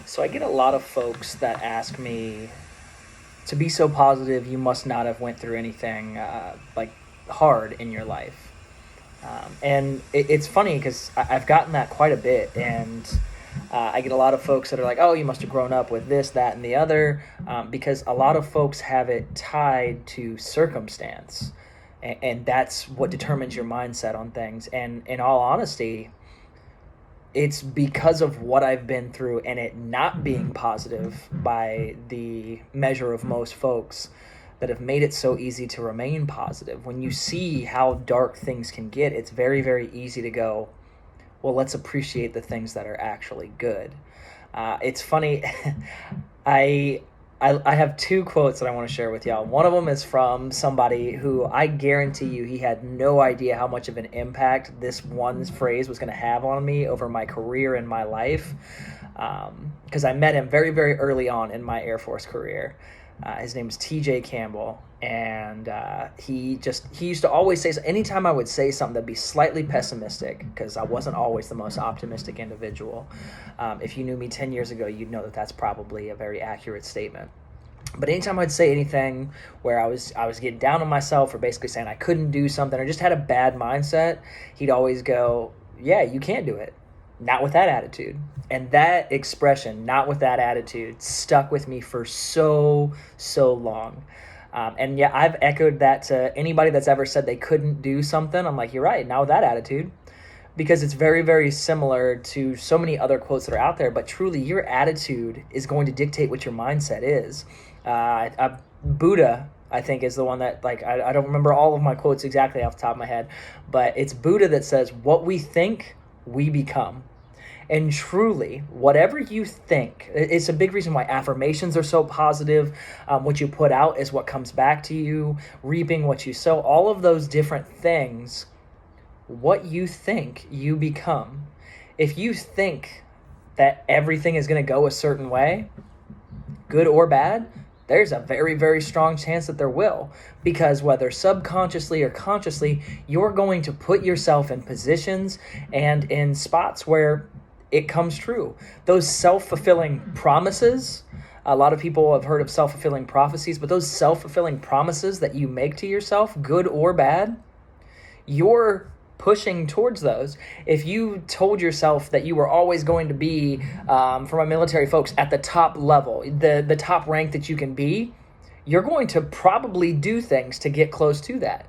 So I get a lot of folks that ask me, to be so positive, you must not have went through anything like hard in your life. And it's funny because I've gotten that quite a bit, and I get a lot of folks that are like, "Oh, you must have grown up with this, that, and the other," because a lot of folks have it tied to circumstance, and that's what determines your mindset on things. And in all honesty, it's because of what I've been through and it not being positive by the measure of most folks that have made it so easy to remain positive. When you see how dark things can get, it's very, very easy to go, well, let's appreciate the things that are actually good. It's funny. I, I have two quotes that I want to share with y'all. One of them is from somebody who I guarantee you he had no idea how much of an impact this one phrase was going to have on me over my career and my life. Because I met him very, very early on in my Air Force career. His name is TJ Campbell, and he used to always say, anytime I would say something that'd be slightly pessimistic, because I wasn't always the most optimistic individual. If you knew me 10 years ago, you'd know that that's probably a very accurate statement. But anytime I'd say anything where I was getting down on myself, or basically saying I couldn't do something, or just had a bad mindset, he'd always go, yeah, you can do it. Not with that attitude. And that expression, not with that attitude, stuck with me for so long. And yeah, I've echoed that to anybody that's ever said they couldn't do something. I'm like, you're right, not with that attitude. Because it's very, very similar to so many other quotes that are out there. But truly, your attitude is going to dictate what your mindset is. Buddha, I think, is the one that, like, I don't remember all of my quotes exactly off the top of my head. But it's Buddha that says, what we think, we become. And truly, whatever you think, it's a big reason why affirmations are so positive. What you put out is what comes back to you, reaping what you sow, all of those different things. What you think, you become. If you think that everything is going to go a certain way, good or bad, there's a very, very strong chance that there will. Because whether subconsciously or consciously, you're going to put yourself in positions and in spots where it comes true. Those self-fulfilling promises, a lot of people have heard of self-fulfilling prophecies, but those self-fulfilling promises that you make to yourself, good or bad, you're pushing towards those. If you told yourself that you were always going to be, for my military folks, at the top level, the top rank that you can be, you're going to probably do things to get close to that.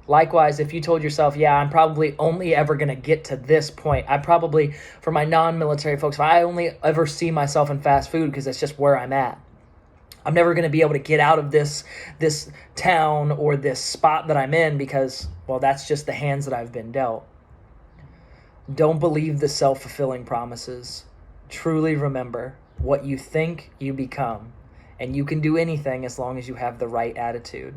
Likewise, if you told yourself, yeah, I'm probably only ever going to get to this point. For my non-military folks, I only ever see myself in fast food because that's just where I'm at. I'm never going to be able to get out of this town or this spot that I'm in because, well, that's just the hands that I've been dealt. Don't believe the self-fulfilling promises. Truly remember, what you think, you become. And you can do anything as long as you have the right attitude.